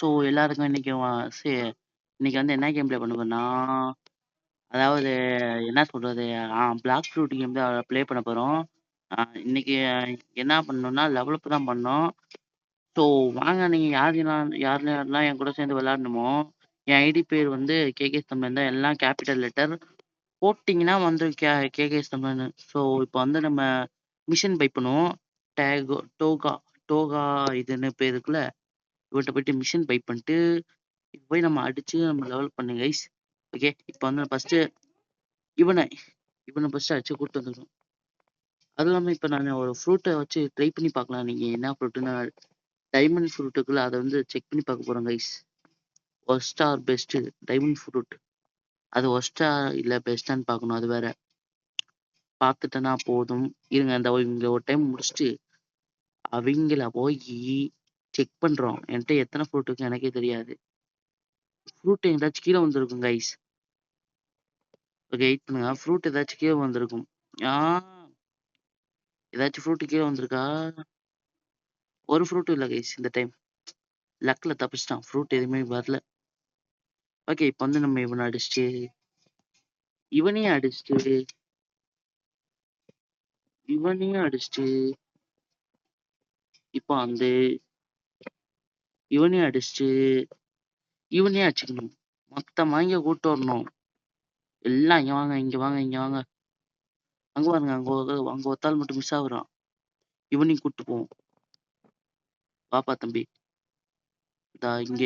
So எல்லாருக்கும் இன்னைக்கு வந்து என்ன கேம் ப்ளே பண்ண போறோம்னா, அதாவது என்ன சொல்றது? பிளாக் ஃப்ரூட் கேம் தான் ப்ளே பண்ண போறோம். இன்னைக்கு என்ன பண்ணணும்னா லெவல் அப் தான் பண்ணோம். ஸோ வாங்க நீங்க யாரெல்லாம் என் கூட சேர்ந்து விளையாடணுமோ, என் ஐடி பேர் வந்து கேகே ஸ்தம்பன் தான். எல்லாம் கேபிட்டல் லெட்டர் போட்டிங்கன்னா வந்து கேகே ஸ்தம்பன். ஸோ இப்போ வந்து நம்ம மிஷன் பை பண்ணுவோம். டோகா டோகா இதுன்னு பேர் இருக்குல்ல, இவன்கிட்ட போயிட்டு மிஷன் பை பண்ணிட்டு போய் நம்ம அடிச்சு நம்ம லெவல் பண்ணு கைஸ். ஓகே, இப்போ வந்து ஃபர்ஸ்ட் இவனை இவனை ஃபர்ஸ்ட் அடிச்சு கூட்டு வந்துடும். அதுவும் இல்லாமல் இப்போ நான் ஒரு ஃப்ரூட்டை வச்சு ட்ரை பண்ணி பார்க்கலாம். நீங்கள் என்ன ஃப்ரூட்டுன்னா டைமண்ட் ஃப்ரூட்டுக்குள்ள அதை வந்து செக் பண்ணி பார்க்க போகிறோம் கைஸ். ஒஸ்டா ஆர் பெஸ்ட்டு டைமண்ட் ஃப்ரூட், அது ஒஸ்டா இல்லை பெஸ்ட்டான்னு பார்க்கணும். அது வேற பார்த்துட்டேன்னா போதும். இருங்க, அந்த இங்கே ஒரு டைம் முடிச்சுட்டு அவங்கள போய் செக் பண்ணுறோம். என்கிட்ட எத்தனை ஃப்ரூட் இருக்கு எனக்கே தெரியாது. ஃப்ரூட் எங்கேயாச்சும் கீழே வந்திருக்கும் கைஸ். ஓகே, வெயிட் பண்ணுங்க. ஃப்ரூட் ஏதாச்சும் கீழே வந்திருக்கும். ஏதாச்சும் ஃப்ரூட் கீழே வந்திருக்கா? ஒரு ஃப்ரூட்டும் இல்லை கைஸ். இந்த டைம் லக்கில் தப்பிச்சிட்டான், ஃப்ரூட் எதுவுமே வரல. ஓகே, இப்போ வந்து நம்ம இவனையும் அடிச்சுட்டு இப்போ வந்து இவனையும் அடிச்சுக்கணும். மொத்தமா இங்க கூட்டு வரணும். எல்லாம் இங்க வாங்க. அங்க பாருங்க, அங்க ஒத்தாள் மட்டும் மிஸ் ஆகுறான். இவனையும் கூட்டு போவோம். பாப்பா தம்பி, இங்க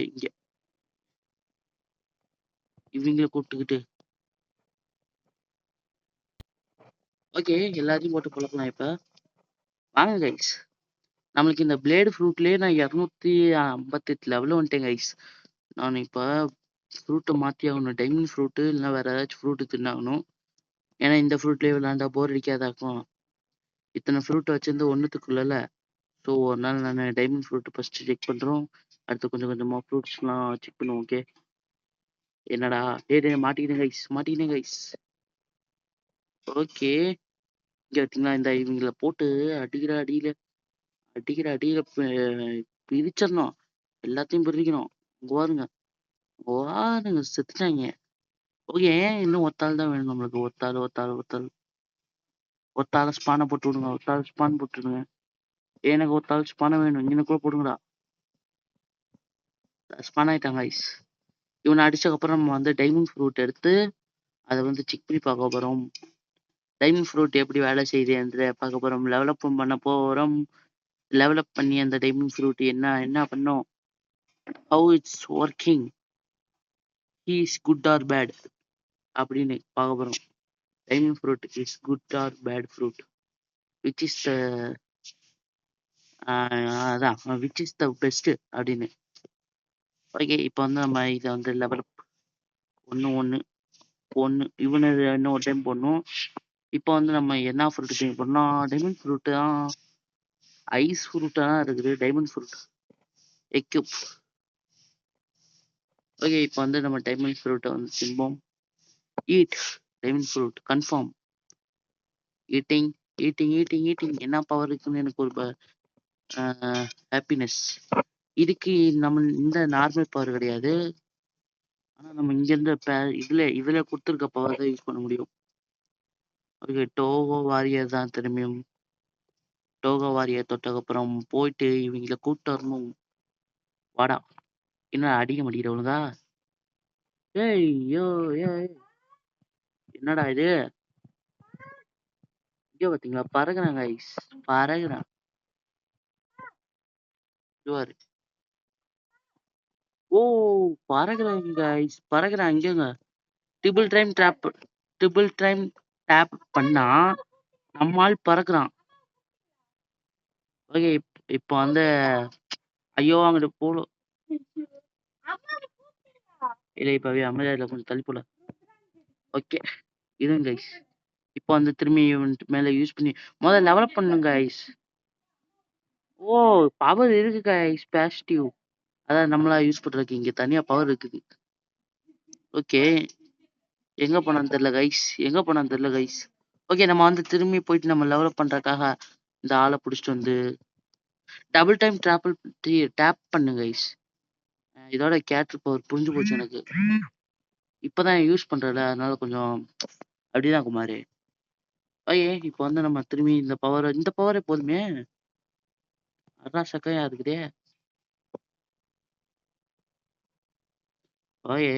இவங்கள கூப்பிட்டுக்கிட்டு ஓகே எல்லாத்தையும் போட்டு பழக்கலாம். இப்ப வாங்க கைஸ், நம்மளுக்கு இந்த பிளேடு ஃப்ரூட்லயே நான் 258 லெவலில் வந்துட்டேன் கைஸ். நான் இப்போ ஃப்ரூட்டை மாற்றி ஆகணும். டைமண்ட் ஃப்ரூட்டு இல்லைன்னா வேற ஏதாச்சும் ஃப்ரூட்டு தின்னாகணும். ஏன்னா இந்த ஃப்ரூட்லேயே விளாண்டா போர் அடிக்காதாக்கும். இத்தனை ஃப்ரூட்டை வச்சிருந்து ஒன்றுத்துக்குள்ளல. ஸோ ஒரு நாள் நான் டைமண்ட் ஃப்ரூட் ஃபர்ஸ்ட் செக் பண்ணுறோம். அடுத்து கொஞ்சம் கொஞ்சமாக ஃப்ரூட்ஸ்லாம் செக் பண்ணுவோம். ஓகே, என்னடா மாட்டிக்கிட்டேன் கைஸ். ஓகே, இங்கே பார்த்தீங்களா, இந்த இவங்களை போட்டு அடிக்கிற அடியில பிரிச்சிடணும். எல்லாத்தையும் பிரிக்கணும். வாருங்க செத்துட்டாங்க. ஓகே, இன்னும் ஒத்தாள் தான் வேணும் நம்மளுக்கு. ஒத்தாள ஸ்பானை போட்டு விடுங்க. எனக்கு ஒத்தாள் ஸ்பானை வேணும். கூட போடுங்கடா. ஸ்பான் ஆயிட்டாங்க கைஸ். இவனை அடிச்சதுக்கப்புறம் நம்ம வந்து டைமண்ட் ஃப்ரூட் எடுத்து அதை வந்து செக் பண்ணி பார்க்க போகிறோம். டைமண்ட் ஃப்ரூட் எப்படி வேலை செய்யுது என்று பார்க்க போகிறோம். லெவலப்பும் பண்ண போகிறோம். லெவலப் பண்ணி அந்த டைமண்ட் ஃப்ரூட் என்ன பண்ணோம், how it's working, he is good or bad அப்படின்னு பார்க்க போகிறோம். Diamond fruit is good or bad fruit, which is the best அப்படின்னு. ஓகே, இப்போ வந்து நம்ம இதை வந்து லெவலப் ஒன்று இவனு இன்னும் ஒரு டைம் போடணும். இப்போ வந்து நம்ம என்ன ஃப்ரூட் ட்ரிங்க் பண்ணோம்? டைமண்ட் ஃப்ரூட்டு தான். ஐஸ் ஃப்ரூட்டாக தான் இருக்குது டைமண்ட் ஃப்ரூட் எக்யூப். ஓகே, இப்போ வந்து நம்ம டைமண்ட் ஃப்ரூட்டை வந்து தின்போம். Eat diamond fruit confirm. Eating. என்ன பவர் இருக்குன்னு எனக்கு ஒரு ஹாப்பினஸ். இதுக்கு நம்ம இந்த நார்மல் பவர் கிடையாது. ஆனால் நம்ம இங்கேருந்து இதில் கொடுத்துருக்க பவர் தான் யூஸ் பண்ண முடியும். ஓகே, டோகோ வாரியர் தான். திரும்பியும் டோகோ வாரியர் தொட்டக்கப்புறம் போயிட்டு இவங்களை கூப்பிட்டு வரணும். வாடா, என்ன அடிக்க மாட்டேங்கிறவனுதா? ஏய் என்னடா இது? இங்க பாத்தீங்களா, பறகுறாங்க ஐஸ், பறகுறான். ஓ, பறகுறாங்க ஐஸ், பறகுறான். இங்கங்க ட்ரிபிள் டைம் டேப் பண்ணா நம்மால் பறக்குறான். ஓகே, இப்போ வந்து ஐயோ அங்கிட்டு போல இல்லை. இப்பவே அமைதியில கொஞ்சம் தள்ளி போல. ஓகே, இதுங்க ஐஸ். இப்போ வந்து திரும்பி மேல யூஸ் பண்ணி முதல்ல டெவலப் பண்ணுங்க ஐஸ். ஓ, பவர் இருக்கு ஐஸ், பாசிட்டிவ். அதான் நம்மளா யூஸ் பண்றதுக்கு இங்க தனியா பவர் இருக்குது. ஓகே, எங்க போனான்னு தெரியல கைஸ். ஓகே, நம்ம வந்து திரும்பி போயிட்டு நம்ம லெவலப் பண்றதுக்காக இந்த ஆளை பிடிச்சிட்டு வந்து டபுள் டைம் டேப் பண்ணுங்க கைஸ். இதோட கேரக்டர் பவர் புரிஞ்சு போச்சு எனக்கு. இப்பதான் யூஸ் பண்றல, அதனால கொஞ்சம் அப்படிதான் குமாரு. ஓகே, இப்போ வந்து நம்ம திரும்பி இந்த பவர் போதுமே. அதான் சக்கையா இருக்குதே. ஓகே,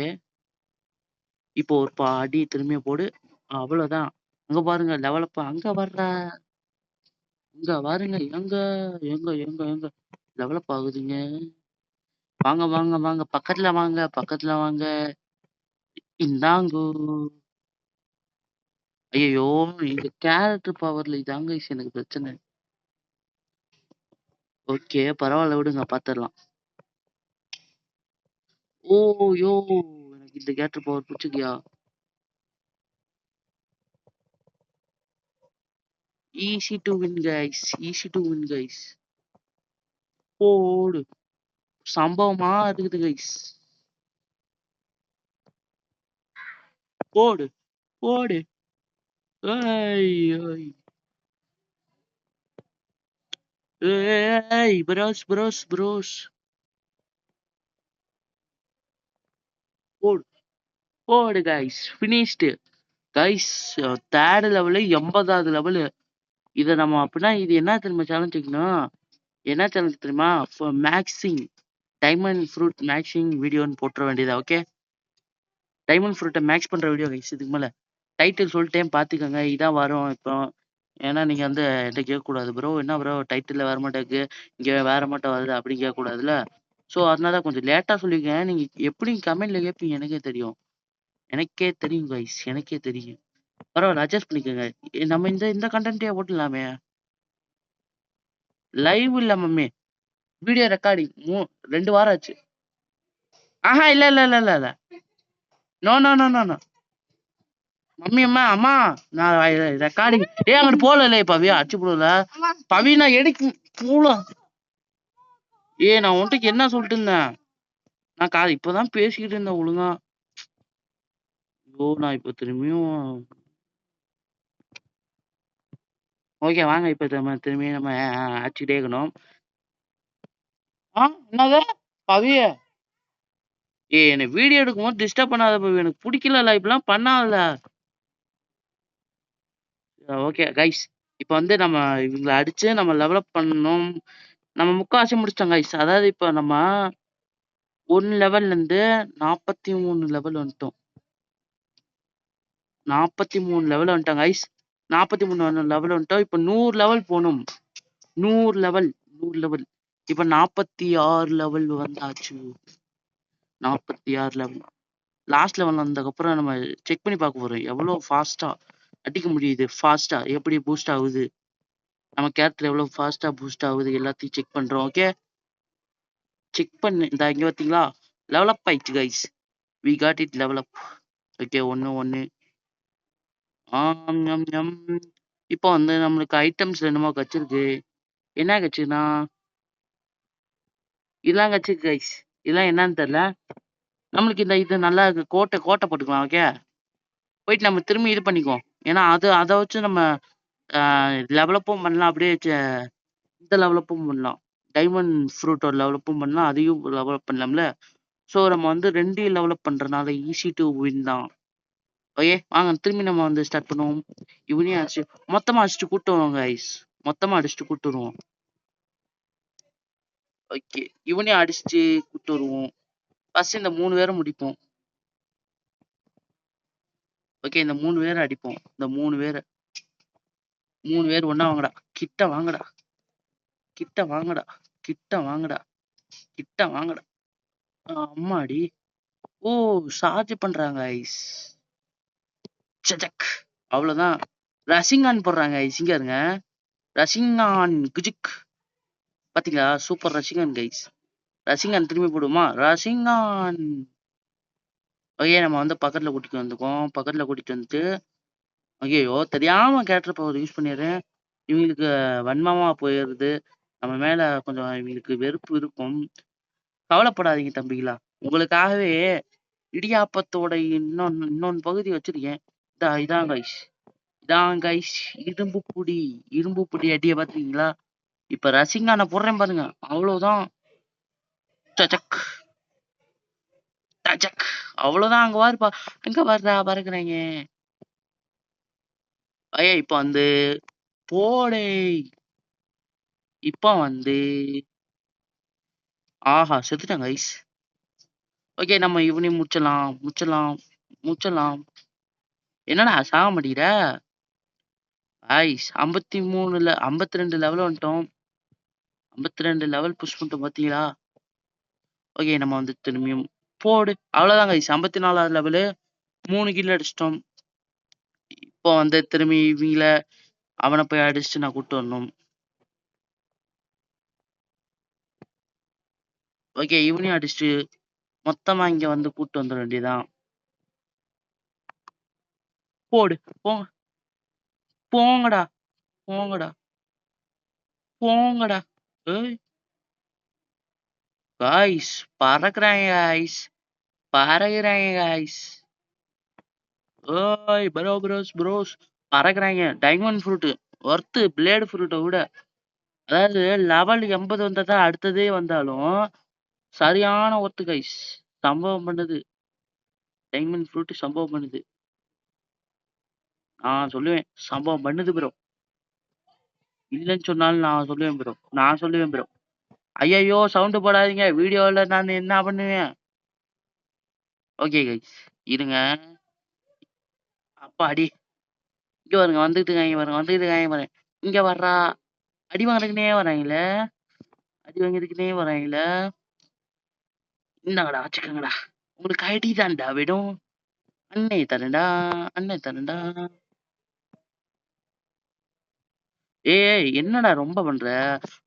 இப்போ ஒரு அடி திரும்பிய போடு. அவ்வளவுதான். அங்க பாருங்க லெவலப்பா அங்க வர்றா. இங்க பாருங்க எங்க எங்க எங்க எங்க டெவலப் ஆகுதுங்க. வாங்க வாங்க வாங்க பக்கத்துல வாங்க பக்கத்துல வாங்க. இந்தாங்கோ. ஐயோ, இந்த கேரக்டர் பவர்ல இதாங்க எனக்கு பிரச்சனை. ஓகே, பரவாயில்ல விடுங்க பாத்துடலாம். ஓ யோ, எனக்கு இந்த கேரக்டர் பவர் பிடிச்சிருக்கியா? Easy to win guys, easy to win guys. போடு. சம்பவமா இருக்குது கைஸ். போடு போடு. ஏய் ஏய் ஏய் ப்ரோஸ் ப்ரோஸ் ப்ரோஸ். போடு போடு guys, finished guys. Third level 80வது லெவலு. இதை நம்ம அப்படின்னா இது என்ன தெரியுமா சேலஞ்சுக்குன்னா, என்ன சேலஞ்ச் தெரியுமா? மேக்ஸிங் டைமண்ட் ஃப்ரூட் மேக்ஸிங் வீடியோன்னு போட்டுற வேண்டியதா? ஓகே, டைமண்ட் ஃப்ரூட்டை மேக்ஸ் பண்ற வீடியோ கைஸ். இதுக்கு மேல டைட்டில் சொல்லிட்டேன் பாத்துக்கோங்க, இதான் வரும் இப்போ. ஏன்னா நீங்க வந்து என்கிட்ட கேட்கக்கூடாது ப்ரோ, என்ன ப்ரோ டைட்டில் வர மாட்டேங்குது இங்க வேற மட்டும் வருது அப்படின்னு கேட்கக்கூடாதுல்ல. ஸோ அதனால கொஞ்சம் லேட்டா சொல்லிருக்கேன். நீங்க எப்படி கமெண்ட்ல கேட்பீங்க எனக்கே தெரியும். எனக்கே தெரியும் கைஸ், எனக்கே தெரியும். பரவாயில்ல, அட்ஜஸ்ட் பண்ணிக்கோங்க. நம்ம இந்த இந்த கண்டென்ட்டே ஓட்டலாமே. லைவ் இல்ல மம்மி, வீடியோ ரெக்கார்டிங் 2 வாரம் ஆச்சு. ஆஹா இல்ல இல்ல இல்ல இல்ல இல்ல. No no no no no mummy அம்மா அம்மா, நான் ரெக்கார்டிங். அங்கிட்டு போல பவி அடிச்சு போடல. பவி நான் எடுக்க போல. நான் உன்ட்டுக்கு என்ன சொல்லிட்டு இருந்தேன்? நான் இப்பதான் பேசிக்கிட்டு இருந்தேன் ஒழுங்கா. நான் இப்ப திரும்பியும் ஓகே வாங்க, இப்ப திரும்பி நம்ம அடிச்சுட்டே இருக்கணும். என்னது பவி? என்னை வீடியோ எடுக்கும்போது டிஸ்டர்ப் பண்ணாத பவி, எனக்கு பிடிக்கல, இப்பெல்லாம் பண்ணாத. ஓகே கைஸ், இப்போ வந்து நம்ம இவங்களை அடிச்சு நம்ம டெவலப் பண்ணணும். நம்ம முக்காவாசி முடிச்சிட்டோம் கைஸ். அதாவது இப்போ நம்ம 1 லெவல்ல இருந்து 43 லெவல் வந்துட்டோம். 43 லெவல் வந்துட்டோம் கைஸ். 43 லெவல் வந்துட்டோம். இப்போ 100 லெவல் போகணும். 100 லெவல் 100 லெவல். இப்போ 46 லெவல் வந்தாச்சு. 46 லெவல். லாஸ்ட் லெவல் வந்ததுக்கப்புறம் நம்ம செக் பண்ணி பார்க்க போறோம் எவ்வளோ ஃபாஸ்டா அடிக்க முடியுது. ஃபாஸ்டா எப்படி பூஸ்ட் ஆகுது, நம்ம கேரக்டர் எவ்வளோ ஃபாஸ்டா பூஸ்ட் ஆகுது எல்லாத்தையும் செக் பண்றோம். ஓகே, செக் பண்ணு. இந்த இங்க பார்த்தீங்களா, லெவலப் ஆயிடுச்சு guys. We got it level up. Okay, 1 இப்போ வந்து நம்மளுக்கு ஐட்டம்ஸ் என்னமோ கச்சிருக்கு. என்ன கட்சினா இதெல்லாம் கட்சிருக்கு கைஸ். இதெல்லாம் என்னன்னு தெரியல. நம்மளுக்கு இது நல்லா இருக்கு. கோட்டை போட்டுக்கலாம். ஓகே, போயிட்டு நம்ம திரும்பி இது பண்ணிக்குவோம். ஏன்னா அதை வச்சு நம்ம லெவலப்பும் பண்ணலாம், அப்படியே இந்த லெவலப்பும் பண்ணலாம். டைமண்ட் ஃப்ரூட்டோட லெவலப்பும் பண்ணலாம், அதையும் லெவலப் பண்ணலாம்ல. ஸோ நம்ம வந்து 2 லெவலப் பண்றதுனால ஈஸி டு வின் தான். ஓகே வாங்க திரும்பி நம்ம வந்து ஸ்டார்ட் பண்ணுவோம். இவனையும் அடிச்சு மொத்தமா அடிச்சுட்டு கூட்டு வருவோம் கைஸ். மொத்தமா அடிச்சுட்டு கூட்டு வருவோம். ஓகே, இவனையும் அடிச்சுட்டு கூட்டு வருவோம். ஃபர்ஸ்ட் இந்த 3 பேரை முடிப்போம். ஓகே, இந்த 3 பேரை அடிப்போம். இந்த 3 பேர் ஒண்ணா வாங்கடா. கிட்ட வாங்கடா, கிட்ட வாங்கடா, கிட்ட வாங்கடா, கிட்ட வாங்கடா. அம்மாடி. சார்ஜ் பண்றாங்க ஐஸ். சஜக், அவ்வளவுதான். ரசிங்கான் போடுறாங்க ஐஸ். இங்க இருங்க, ரசிங்கான் குஜிக். பாத்தீங்களா, சூப்பர் ரசிகன் கைஸ். ரசிகன் திரும்பி போடுமா, ரசிகன். ஓகே, நம்ம வந்து பக்கத்துல கூட்டிட்டு வந்துக்கோம். பக்கத்துல கூட்டிட்டு வந்துட்டு ஐயோ தெரியாம கேரக்டர் பவர் யூஸ் பண்ணிடுறேன். இவங்களுக்கு வன்மமா போயிடுது. நம்ம மேல கொஞ்சம் இவங்களுக்கு வெறுப்பு இருக்கும். கவலைப்படாதீங்க தம்பிகளா, உங்களுக்காகவே இடியாப்பத்தோட இன்னொன்னு பகுதி வச்சிருக்கேன். இதான் கைஸ், இதான் கைஸ். இரும்பு புடி அடிய பாத்தீங்களா? இப்ப ரசிங்கான போடுறேன் பாருங்க, அவ்வளவுதான். சச்சக். டச்சக். அவ்வளவுதான். அங்க வாருப்பா. அங்க வர்றா பறக்குறாங்க. ஐயா இப்ப வந்து போடே. இப்ப வந்து ஆஹா செத்துட்டேன் கைஸ். ஓகே நம்ம இவனையும் முடிச்சிடலாம் முடிச்சிடலாம் முடிச்சிடலாம். என்னடா சாக மாட்டேங்கிற ஐஸ்? 53 52 லெவல் வந்துட்டோம். 52 லெவல் புஷ் பண்ணிட்டோம் பாத்தீங்களா? ஓகே நம்ம வந்து திரும்பியும் போடு. அவ்வளவுதான் கைஸ். 54வது லெவலு 3 கில் அடிச்சிட்டோம். இப்போ வந்து திரும்பி இவங்கள அவனை போய் அடிச்சுட்டு நான் கூட்டு வரணும். ஓகே இவனையும் அடிச்சுட்டு மொத்தமா இங்க வந்து கூட்டு வந்துட வேண்டியதான். போடு. போங்க போங்கடா போங்கடா போங்கடா. ஏய் காய்ஸ் பறக்குறாங்க காய்ஸ் பறக்குறாங்க காய்ஸ். ஓய் ப்ரோஸ் பறக்குறாங்க. டைமண்ட் ஃப்ரூட் ஒர்த்து பிளேடு ஃப்ரூட்டை விட. அதாவது லெவல் 80 வந்தா அடுத்ததே வந்தாலும் சரியான ஒர்த்து கைஸ். சம்பவம் பண்ணுது. டைமண்ட் ஃப்ரூட் சம்பவம் பண்ணுது. நான் சொல்லுவேன் சம்பவம் பண்ணுது ப்ரோ. இல்லைன்னு சொன்னாலும் நான் சொல்லுவேன் ப்ரோ. நான் சொல்லுவேன் ப்ரோ. ஐயையோ சவுண்ட் போடாதீங்க. வீடியோல நான் என்ன பண்ணுவேன்? ஓகே கைஸ் இருங்க. அப்பா அடி. இங்க பாருங்க வந்துட்டு இருக்காங்க பாருங்க வந்துட்டு இருக்காங்க பாருங்க. இங்க வர்றா. அடி வாங்குறதுக்குனே வராங்களே. அடி வாங்குறதுக்குனே வராங்களே. இந்தாங்கடா வச்சுக்கோங்கடா. உங்களுக்கு ஐடி தான்டா விடும். அண்ணே தரேன்டா அண்ணே தரேன்டா. ஏய் என்னடா ரொம்ப பண்ற?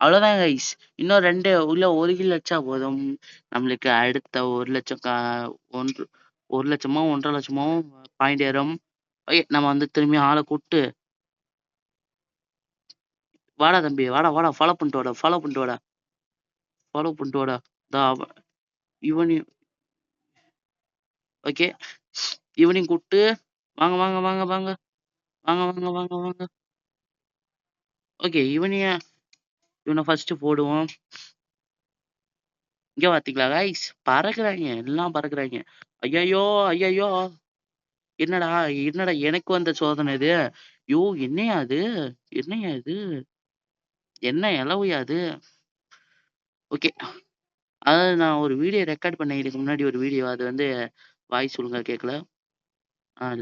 அவ்வளவுதான் கைஸ். இன்னும் 1 கில் அடிச்சா போதும். நம்மளுக்கு அடுத்த 1 லட்சம் 1 லட்சமோ 1.5 லட்சமோ பாயிண்ட் ஏறும். ஓகே நம்ம வந்து திரும்பி ஆளை கூப்பிட்டு வாடா தம்பி வாடா வாடா ஃபாலோ பண்ணிட்டு வாடா ஃபாலோ பண்ணிட்டு வாடா ஃபாலோ பண்ணிட்டு வாடா. இவனையும் ஓகே இவனையும் கூப்பிட்டு வாங்க வாங்க வாங்க வாங்க வாங்க வாங்க வாங்க வாங்க. ஓகே இவனை ஃபர்ஸ்ட் போடுவோம். இங்க பாத்தீங்களா கைஸ் பறக்குறாங்க எல்லாம் பறக்குறாங்க. ஐயையோ ஐயையோ. என்னடா என்னடா எனக்கு வந்த சோதனை இது. யோ என்னையா அது? என்னையா இது? என்ன இலவுயா அது? ஓகே அதாவது நான் ஒரு வீடியோ ரெக்கார்ட் பண்ணேன் இதுக்கு முன்னாடி. ஒரு வீடியோ அது வந்து வாய்ஸ் ஒழுங்கா கேட்கல.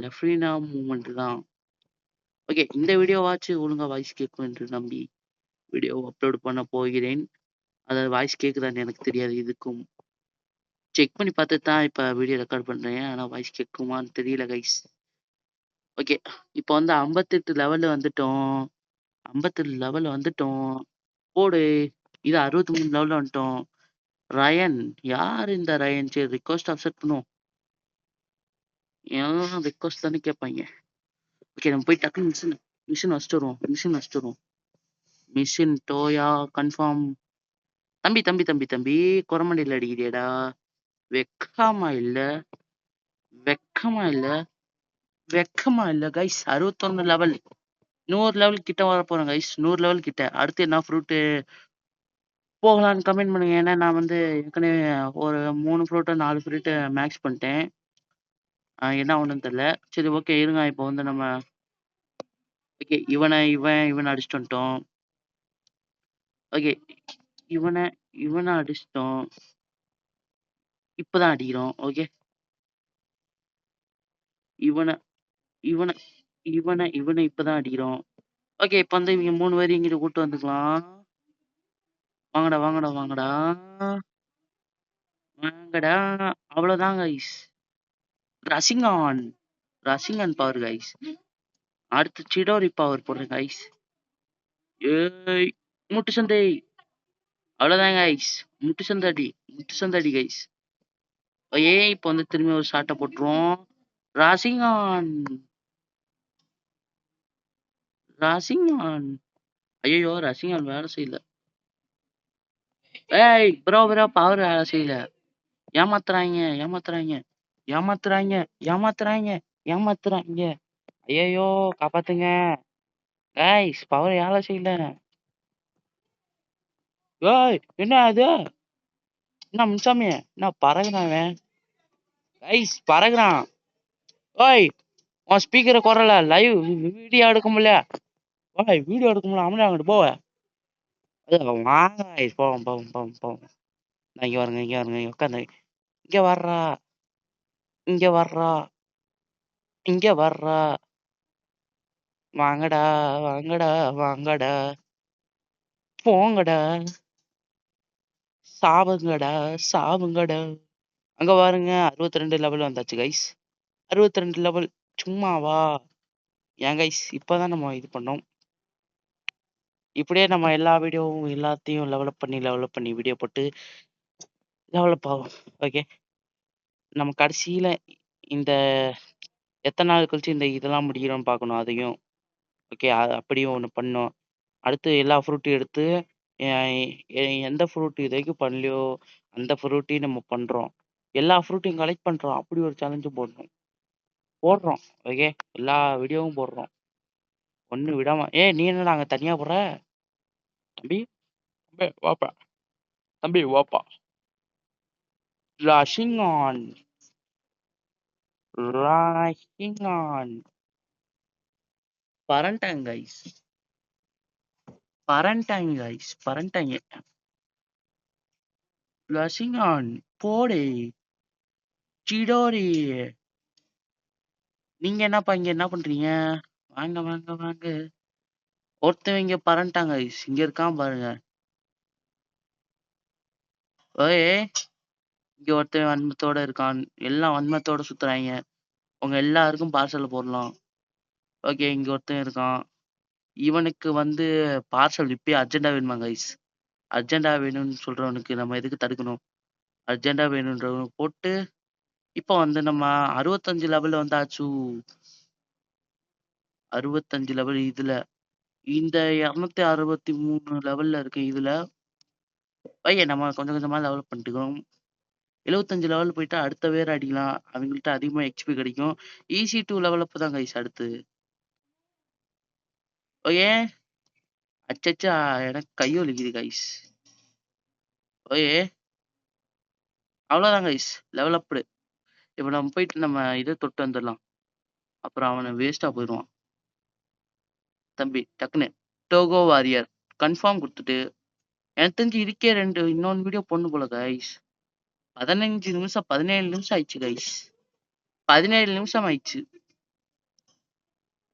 லெஃப்ரினா மூமெண்ட் தான். ஓகே இந்த வீடியோவாச்சும் ஒழுங்கா வாய்ஸ் கேட்கும் என்று நம்பி வீடியோ அப்லோட் பண்ண போகிறேன். அதாவது வாய்ஸ் கேக்குதான்னு எனக்கு தெரியாது. இதுக்கும் செக் பண்ணி பார்த்துட்டு தான் இப்ப வீடியோ ரெக்கார்ட் பண்றேன். ஆனா வாய்ஸ் கேட்குமான்னு தெரியல கைஸ். ஓகே இப்போ வந்து 58 லெவல்ல வந்துட்டோம். 58 லெவல்ல வந்துட்டோம். போடு. இது 63 லெவல்ல வந்துட்டோம். ரயன் யார் இந்த ரயன்? சரி ரிக்வஸ்ட் அக்செப்ட் பண்ணுவோம். எல்லாம் ரிக்வஸ்ட் தானே கேட்பாங்க. ஓகே நம்ம போய் டக்குனு மிஷின் வச்சுட்டு வருவோம். மிஷின் டோயா கன்ஃபார்ம். தம்பி தம்பி தம்பி தம்பி குரமண்டியில் அடிக்கிறியடா. வெக்கமா இல்ல வெக்கமா இல்ல வெக்கமா இல்ல கைஸ். 61 லெவல் 100 லெவல் கிட்ட வர போறேன் கைஸ். 100 லெவல் கிட்ட. அடுத்து என்ன ஃப்ரூட் போகலான்னு கமெண்ட் பண்ணுங்க. ஏன்னா நான் வந்து ஏற்கனவே ஒரு 3 ஃப்ரூட்டோ 4 ஃப்ரூட்டு மேக்ஸ் பண்ணிட்டேன். என்ன ஒண்ணுன்னு தெரியல. சரி ஓகே இருங்க. இப்போ வந்து நம்ம ஓகே இவனை அடிச்சுட்டு வந்துட்டோம். ஓகே இவனை அடிச்சிட்டோம். இப்பதான் அடிக்கிறோம். ஓகே இவனை இவனை இவனை இப்பதான் அடிக்கிறோம். ஓகே இப்ப வந்து இவங்க 3 பேரும் இங்கிட்டு கூட்டு வந்துக்கலாம். வாங்கடா வாங்கடா வாங்கடா வாங்கடா. அவ்வளவுதான் கைஸ். ரசிங்கான் ரசிங்கான் பவர் கைஸ். அடுத்து சிடோரி பவர் போடுறேன் கைஸ். ஏய் முட்டு சந்தை. அவ்வளவுதான் கைஸ். முட்டு சந்தடி கைஸ். ஏய் இப்ப வந்து திரும்பி ஒரு ஷாட்டை போட்டுருவோம். ரசிங்கான் ரசிங்கான். ஐயோ ரசிங்கான் வேலை செய்யல. ஏய் ப்ரோ பவர் வேலை செய்யல. ஏமாத்துறாங்க ஏமாத்துறாங்க ஏமாத்துறாங்க ஏமாத்துறாங்க ஏமாத்துறாங்க. ஐயோ காப்பாத்துங்க கைஸ். பவர் வேலை செய்யல. ஏய் என்ன அது? என்ன முன்சாமி என்ன பறகுறான் அவன்? கைஸ் பறகுறான். ஓய் உன் ஸ்பீக்கரை குறல லைவ் வீடியோ எடுக்க முடியல. ஓய் வீடியோ எடுக்க முடியல. அம்மன் அங்கிட்டு போவ. வாங்க guys, போவோம் போவோம் போவோம் போவோம். இங்க வருங்க இங்க வருங்க உட்காந்து. இங்க வர்றா இங்க வர்றா இங்க வர்றா. வாங்கடா வாங்கடா வாங்கடா போங்கடா சாவுங்கடா சாவுங்கடா. அங்க பாருங்க 62 லெவல் வந்தாச்சு கைஸ். 62 லெவல் சும்மாவா? ஏன் கைஸ் இப்பதான் நம்ம இது பண்ணோம். இப்படியே நம்ம எல்லா வீடியோவும் எல்லாத்தையும் டெவலப் பண்ணி வீடியோ போட்டு டெவலப் ஆகும். ஓகே, நம்ம கடைசியில இந்த எத்தனை நாள் கழிச்சு இந்த இதெல்லாம் முடிக்கிறோம்னு பார்க்கணும் அதையும். ஓகே, அப்படியும் ஒன்று பண்ணோம். அடுத்து எல்லா ஃப்ரூட்டையும் எடுத்து எந்த ஃப்ரூட் இது வரைக்கும் பண்ணலையோ அந்த ஃப்ரூட்டையும் நம்ம பண்றோம். எல்லா ஃப்ரூட்டையும் கலெக்ட் பண்றோம். அப்படி ஒரு சேலஞ்சும் போடுறோம். ஓகே, எல்லா வீடியோவும் போடுறோம். ஒண்ணு விடாம. நீ என்னடா அங்க தனியா போடுற? தம்பி தம்பி வாப்பா. தம்பி வாப்பா. Rushing on rushing on. பரண்டாங்க கைஸ் பரண்டாங்க. ரஷிங் ஆன் போடே சிடோரி. நீங்க என்னப்பா இங்க என்ன பண்றீங்க? வாங்க வாங்க வாங்க. ஒருத்தன் இங்க பரண்டாங்க கைஸ். இங்க இருக்கான் பாருங்க. ஓய் இங்க ஒருத்தன் வன்மத்தோட இருக்கான். எல்லாம் வன்மத்தோட சுத்துறாங்க. உங்க எல்லாருக்கும் பார்சல் போடலாம். ஓகே, இங்க ஒருத்தன் இருக்கான். இவனுக்கு வந்து பார்சல் இப்பயே அர்ஜென்டா வேணுமா கைஸ்? அர்ஜென்டா வேணும்னு சொல்றவனுக்கு நம்ம எதுக்கு தடுக்கணும்? அர்ஜென்டா வேணும்ன்றவனுக்கு போட்டு இப்போ வந்து நம்ம 65 லெவல்ல வந்தாச்சு. 65 லெவல் இதுல. இந்த 263 லெவல்ல இருக்கு இதுல. நம்ம கொஞ்சம் கொஞ்சமா டெவலப் பண்ணிட்டுக்கிறோம். 75 லெவல் போயிட்டா அடுத்த வேற அடிக்கலாம். அவங்கள்ட்ட அதிகமா எக்ஸ்பி கிடைக்கும். ஈஸி 2 லெவல் அப் தான் கைஸ் அடுத்து. ஓகே, அச்சச்சா எனக்கு கை வலிக்குது கைஸ். ஓகே, அவ்வளோதான் கைஸ், லெவல் அப்டு. இப்போ நம்ம போயிட்டு நம்ம இதை தொட்டு வந்துடலாம். அப்புறம் அவனை வேஸ்டா போயிடுவான். தம்பி டக்குன்னு டோகோ வாரியர் கன்ஃபார்ம் கொடுத்துட்டு எனக்கு தெரிஞ்சு இருக்கே இன்னொன்று வீடியோ பொண்ணு போல கைஸ். 15 நிமிஷம் 17 நிமிஷம் ஆயிடுச்சு கைஸ். 17 நிமிஷம் ஆயிடுச்சு.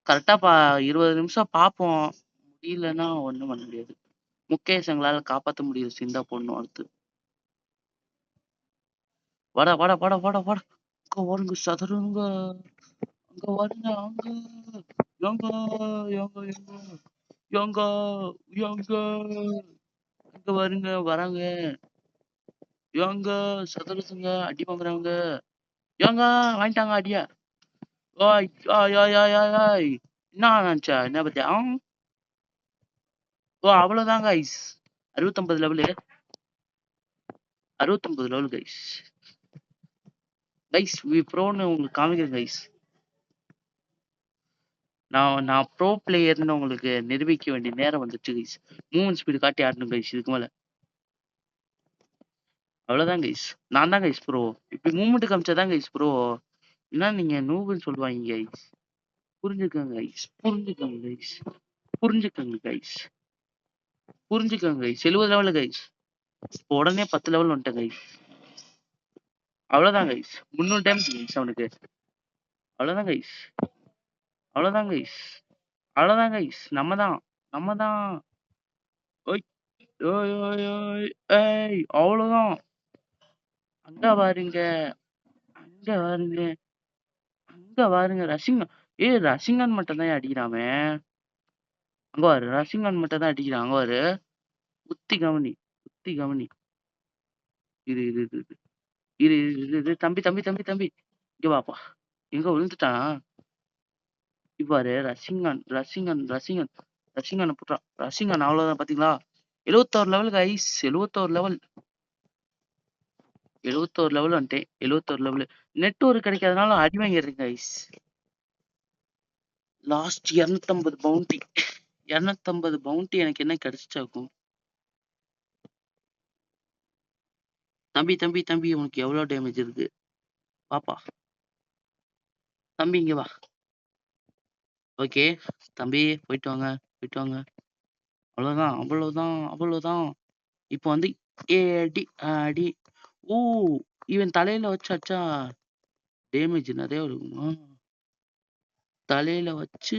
கரெக்டா 20 நிமிஷம் பார்ப்போம். முடியலன்னா ஒண்ணும் பண்ண முடியாது. முகேஷ் எங்களால காப்பாற்ற முடியும். சிந்தா பொண்ணு அடுத்து. வாடா வாடா வாடா வாடா வாடா. அங்க வருங்க சதுருங்க. அங்க வருங்க அங்க. யோங்க யோங்க யோங்க யோங்க யோங்க. அங்க வருங்க வராங்க. யோங்க சதுரத்துங்க அடி வாங்குறாங்க. யோங்க வாங்கிட்டாங்க அடியா. ஓய் ஓய் ஓய் ஓய் ஓய் ஓய். என்ன நினைச்சா என்ன பத்தியா? ஓ அவ்வளவுதான் guys. 69 level. 69 level guys. Guys ப்ரோன்னு உங்களுக்கு காமிக்கிறேன் கைஸ். நான் ப்ரோ பிளேயர்னு உங்களுக்கு நிரூபிக்க வேண்டிய நேரம் வந்துச்சு கைஸ். மூவ்மெண்ட் ஸ்பீடு காட்டி ஆடணும் கைஸ் இதுக்கு மேல. அவ்வளவுதான் கைஸ். நான் தான் கைஸ் ப்ரோ. இப்படி மூவ்மெண்ட் காமிச்சாதான் கைஸ் ப்ரோ. என்ன நீங்க நூபுன்னு சொல்லுவாங்க கைஸ். புரிஞ்சுக்கோங்க கைஸ். புரிஞ்சுக்கோங்க கைஸ். புரிஞ்சுக்கோங்க கைஸ். புரிஞ்சுக்கோங்க கைஸ். 70 level guys. உடனே 10 லெவல் வந்துட்டேன் கைஸ். அவ்வளவுதான் கைஸ். 300 டேமேஜ் கைஸ் அவனுக்கு. அவ்வளவுதான் கைஸ். அவ்வளவுதான் கைஸ். அவ்வளவுதான் கைஸ். நம்ம தான். ஓய் ஓய் ஓய் ஓய் ஏய் அவ்வளவுதான். அங்க பாருங்க அங்க பாருங்க அங்க பாருங்க ரசிங்கன். ரசிங்கன் மட்டும் தான் அடிக்கிறாமே. அங்க பாரு ரசிங்கன் மட்டும் தான் அடிக்கிறான். அங்க பாரு. உத்தி கவனி உத்தி கவனி. இது இது இது இது இது இது இது தம்பி தம்பி தம்பி தம்பி இங்க வாப்பா. எங்க விழுந்துட்டானா? இவ்வாறு ரசிங்கன் புட்றான். ரசிங்கன் அவ்வளவுதான் பாத்தீங்களா? 71 லெவல் கைஸ். 71 லெவல். 71 லெவல் வந்துட்டேன். 71 லெவல். நெட்வொர்க் கிடைக்காதனால அடி வாங்கிடுறேன் கைஸ். Last 250 bounty. 250 பவுண்டி எனக்கு என்ன கிடைச்சாக்கும்? தம்பி உனக்கு எவ்வளவு டேமேஜ் இருக்கு? வாப்பா. தம்பி இங்க வா. ஓகே. தம்பி போயிட்டு வாங்க, போயிட்டு வாங்க. அவ்வளோதான், அவ்வளோதான், அவ்வளோதான். இப்போ வந்து அடி, அடி. ஓ! இவன் தலையில வச்சு அடிச்சா டேமேஜ் நெறைய இருக்குமா? தலையில வச்சு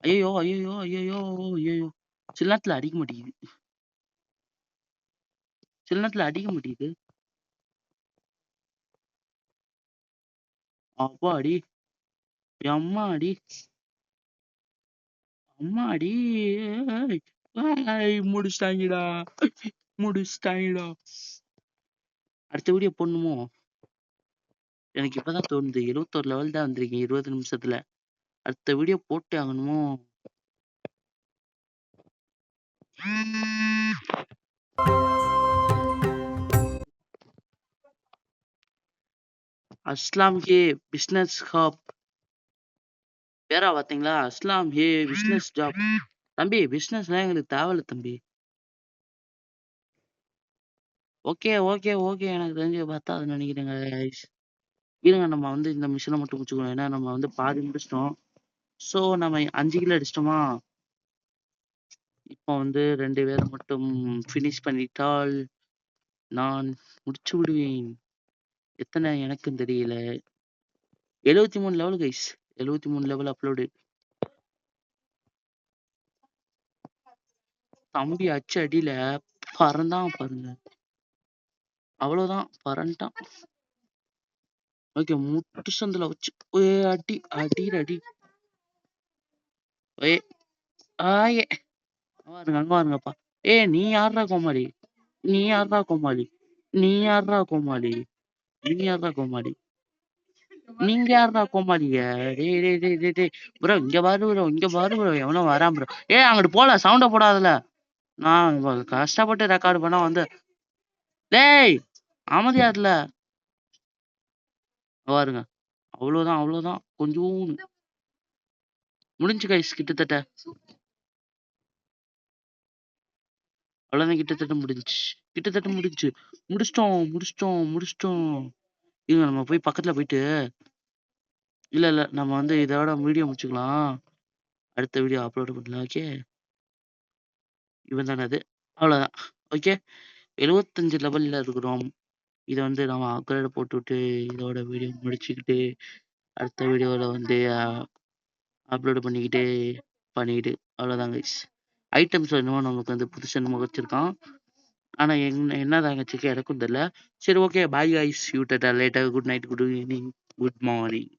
ஐயய்யோ! ஐயய்யோ! ஐயய்யோ! ஐயய்யோ! சில நேரத்துல அடிக்க மாட்டேங்குது. சில நேரத்துல அடிக்க மாட்டேங்குது. அப்பாடி! எம்மாடி! அம்மாடி! ஏய்! ஏய்! முடிச்சுட்டாய்ங்கடா! முடிச்சுட்டாய்ங்கடா! அடுத்த வீடியோ போடணுமோ? எனக்கு இப்பதான் தோணுது. 71 லெவல் தான் வந்திருக்கேன் 20 நிமிஷத்துல. அடுத்த வீடியோ போட்டே ஆகணுமோ? அஸ்லாம் ஹே பிஸ்னஸ் ஹப். பேரா பாத்தீங்களா? அஸ்லாம் ஹே பிஸ்னஸ் ஜாப். தம்பி பிஸ்னஸ்லாம் எங்களுக்கு தேவையில்ல தம்பி. Okay, okay, okay. எனக்கு தெரிஞ்சு பத்தாதுன்னு நெனைக்கிறேங்க கைஸ். இருங்க நம்ம வந்து இந்த மிஷன மட்டும் முடிச்சுக்குவோம். ஏன்னா நம்ம வந்து பாதி முடிச்சிட்டோம். ஸோ நம்ம 5 கில் அடிச்சிட்டோமா? இப்போ வந்து 2 பேர மட்டும் ஃபினிஷ் பண்ணிட்டால் நான் முடிச்சு விடுவேன். எத்தனை எனக்கும் தெரியல. 73 லெவல் கைஸ். 73 level upload. தம்பி அச்ச அடியில பறந்தான் பாருங்க. அவ்வளோதான் பறந்துட்டான். ஓகே முட்டு சந்துல வச்சு அடி அடிடா அடி. ஏ ஆயே அங்க பாருங்கப்பா. நீ யார்ரா கோமாளி? நீ யார்ரா கோமாளி? நீ யார்ரா கோமாளி? நீ யார்ரா கோமாளி? நீங்க யார்ரா கோமாளிங்க? டேய் டேய் டேய் டேய் டேய். ப்ரோ இங்க பாரு ப்ரோ, இங்க பாரு ப்ரோ. எவனோ வரான் ப்ரோ. அங்கிட்டு போல சவுண்ட போடாதல. நான் கஷ்டப்பட்டு ரெக்கார்டு பண்ண வந்து டேய் அமைதியா இருல. பாருங்க. அவ்வளோதான் அவ்வளோதான். கொஞ்சம் முடிஞ்சு கைஸ் கிட்டத்தட்ட. அவ்வளோதான் கிட்டத்தட்ட முடிஞ்சுச்சு. கிட்டத்தட்ட முடிஞ்சுச்சு. முடிச்சிட்டோம் முடிச்சிட்டோம் முடிச்சிட்டோம். இருங்க நம்ம போய் பக்கத்துல போயிட்டு இல்ல நம்ம வந்து இதோட வீடியோ முடிச்சுக்கலாம். அடுத்த வீடியோ அப்லோட் பண்ணலாம். ஓகே. இவன் தானே அது. அவ்வளோதான். ஓகே. 75 லெவல்ல இருக்கிறோம். இத வந்து நம்ம அப்கிரேட் போட்டுவிட்டு இதோட வீடியோ முடிச்சுக்கிட்டு அடுத்த வீடியோல வந்து அப்லோட் பண்ணிக்கிட்டு அவ்வளோதான் கைஸ். ஐட்டம்ஸ் என்னமோ நமக்கு வந்து புதுசா என்னமோ வச்சிருக்கான். ஆனா என்ன தங்கச்சிக்கு எனக்கும் தெரியல. சரி okay bye guys. You Tata later. Good night, good evening, good morning.